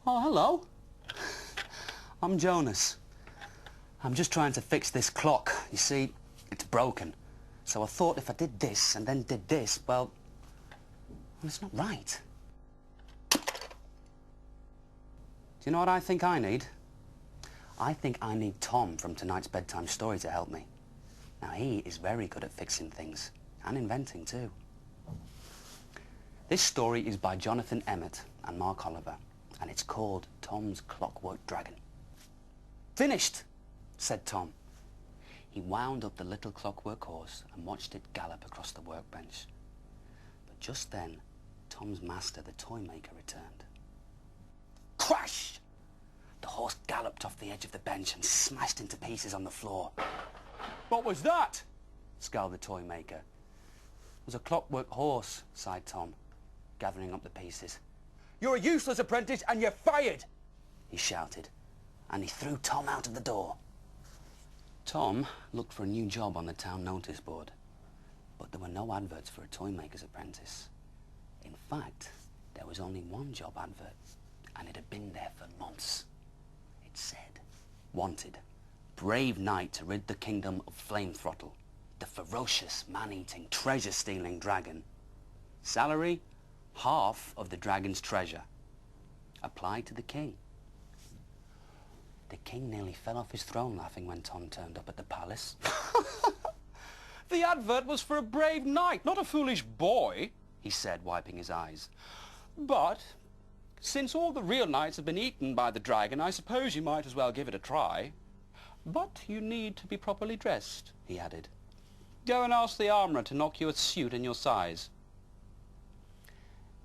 Oh, hello. I'm Jonas. I'm just trying to fix this clock. You see, it's broken. So I thought if I did this and then did this, well, it's not right. Do you know what I think I need? I think I need Tom from tonight's bedtime story to help me. Now, he is very good at fixing things, and inventing too. This story is by Jonathan Emmett and Mark Oliver, and it's called Tom's Clockwork Dragon. Finished, said Tom. He wound up the little clockwork horse and watched it gallop across the workbench. But just then, Tom's master, the toy maker, returned. Crash! The horse galloped off the edge of the bench and smashed into pieces on the floor. What was that? Scowled the toy maker. It was a clockwork horse, sighed Tom, gathering up the pieces. You're a useless apprentice and you're fired, he shouted, and he threw Tom out of the door. Tom looked for a new job on the town notice board, but there were no adverts for a toy maker's apprentice. In fact, there was only one job advert, and it had been there for months. It said, wanted, brave knight to rid the kingdom of Flame Throttle, the ferocious, man-eating, treasure-stealing dragon. Salary, half of the dragon's treasure. Applied to the king. The king nearly fell off his throne laughing when Tom turned up at the palace. The advert was for a brave knight, not a foolish boy, he said, wiping his eyes. But since all the real knights have been eaten by the dragon, I suppose you might as well give it a try. But you need to be properly dressed, he added. Go and ask the armourer to knock you a suit in your size.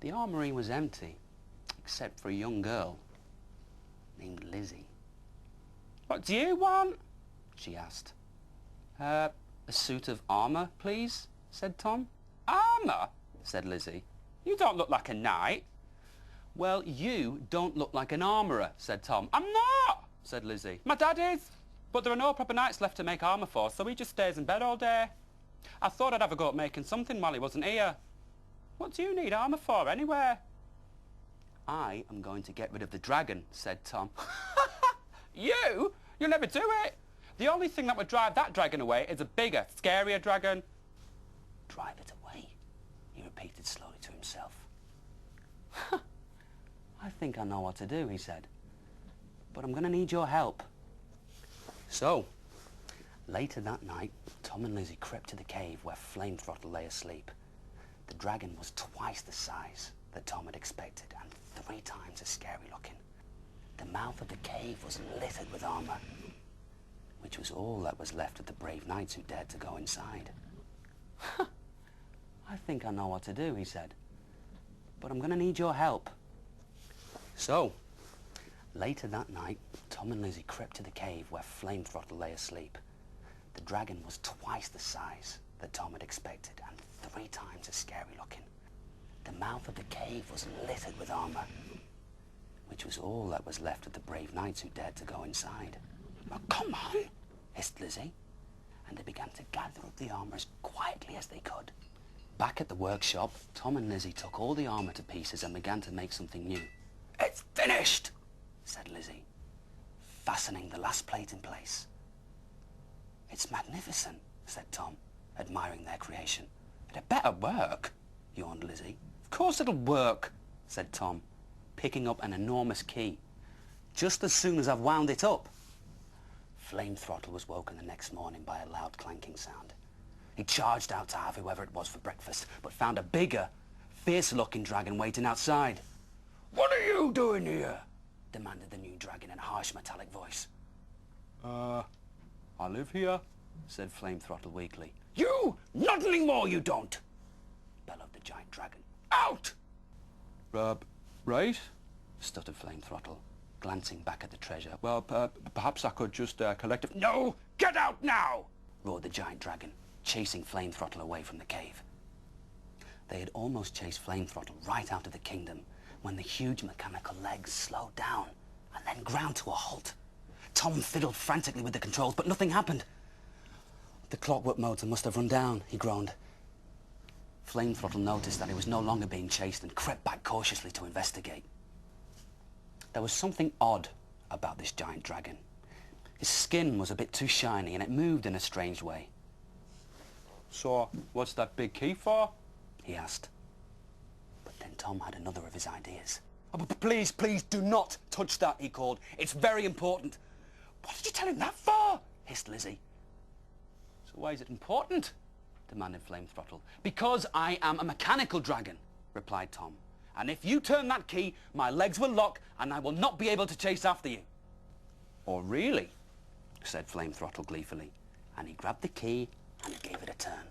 The armoury was empty, except for a young girl named Lizzie. What do you want? She asked. A suit of armour, please, said Tom. Armour? Said Lizzie. You don't look like a knight. Well, you don't look like an armourer, said Tom. I'm not, said Lizzie. My dad is. But there are no proper knights left to make armour for, so he just stays in bed all day. I thought I'd have a go at making something while he wasn't here. What do you need armour for, anyway? I am going to get rid of the dragon, said Tom. You? You'll never do it. The only thing that would drive that dragon away is a bigger, scarier dragon. Drive it away, he repeated slowly to himself. I think I know what to do, he said. But I'm going to need your help. So, later that night, Tom and Lizzie crept to the cave where Flame Throttle lay asleep. The dragon was twice the size that Tom had expected and 3 times as scary looking. The mouth of the cave was littered with armour, which was all that was left of the brave knights who dared to go inside. I think I know what to do, he said. But I'm going to need your help. So, later that night, Tom and Lizzie crept to the cave where Flame Throttle lay asleep. The dragon was twice the size that Tom had expected and 3 times as scary looking. The mouth of the cave was littered with armour, which was all that was left of the brave knights who dared to go inside. Oh, come on, hissed Lizzie, and they began to gather up the armour as quietly as they could. Back at the workshop, Tom and Lizzie took all the armour to pieces and began to make something new. It's finished, said Lizzie, fastening the last plate in place. It's magnificent, said Tom, admiring their creation. It had better work, yawned Lizzie. Of course it'll work, said Tom, picking up an enormous key. Just as soon as I've wound it up. Flame Throttle was woken the next morning by a loud clanking sound. He charged out to have whoever it was for breakfast, but found a bigger, fiercer-looking dragon waiting outside. What are you doing here? Demanded the new dragon in a harsh metallic voice. I live here, said Flame Throttle weakly. You! Not anymore, you don't! Bellowed the giant dragon. Out! Right, stuttered Flame Throttle, glancing back at the treasure. Well, perhaps I could just collect it. No! Get out now! Roared the giant dragon, chasing Flame Throttle away from the cave. They had almost chased Flame Throttle right out of the kingdom when the huge mechanical legs slowed down and then ground to a halt. Tom fiddled frantically with the controls, but nothing happened. The clockwork motor must have run down, he groaned. Flame Throttle noticed that he was no longer being chased and crept back cautiously to investigate. There was something odd about this giant dragon. His skin was a bit too shiny and it moved in a strange way. So, what's that big key for? He asked. But then Tom had another of his ideas. Oh, but please, please, do not touch that, he called. It's very important. What did you tell him that for? Hissed Lizzie. So why is it important? Demanded Flame Throttle. Because I am a mechanical dragon, replied Tom. And if you turn that key, my legs will lock and I will not be able to chase after you. Oh, really? Said Flame Throttle gleefully. And he grabbed the key and he gave it a turn.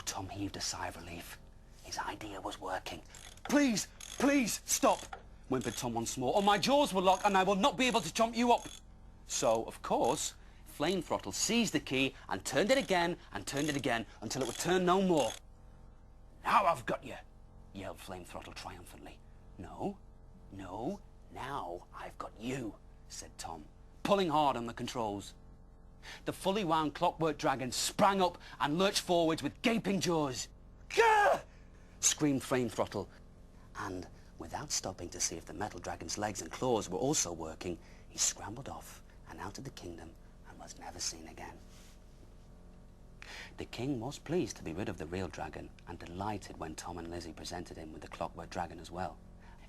Tom heaved a sigh of relief. His idea was working. Please, please, stop, whimpered Tom once more, or my jaws will lock and I will not be able to chomp you up. So, of course, Flame Throttle seized the key and turned it again until it would turn no more. Now I've got you, yelled Flame Throttle triumphantly. No, now I've got you, said Tom, pulling hard on the controls. The fully wound clockwork dragon sprang up and lurched forwards with gaping jaws. Gah! Screamed Flame Throttle, and without stopping to see if the metal dragon's legs and claws were also working, he scrambled off and out of the kingdom and was never seen again. The king was pleased to be rid of the real dragon and delighted when Tom and Lizzie presented him with the clockwork dragon as well.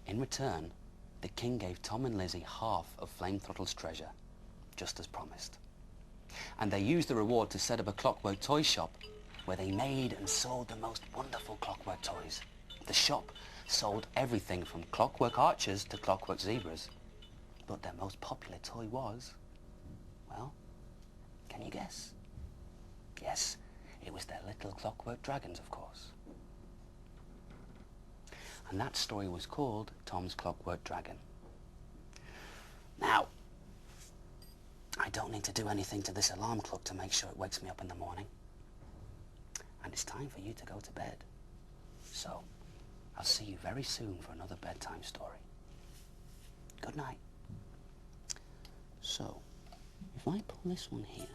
In return, the king gave Tom and Lizzie half of Flame Throttle's treasure, just as promised. And they used the reward to set up a clockwork toy shop where they made and sold the most wonderful clockwork toys. The shop sold everything from clockwork archers to clockwork zebras. But their most popular toy was, well, can you guess? Yes, it was their little clockwork dragons, of course. And that story was called Tom's Clockwork Dragon. Now, I don't need to do anything to this alarm clock to make sure it wakes me up in the morning. And it's time for you to go to bed. So, I'll see you very soon for another bedtime story. Good night. So, if I pull this one here,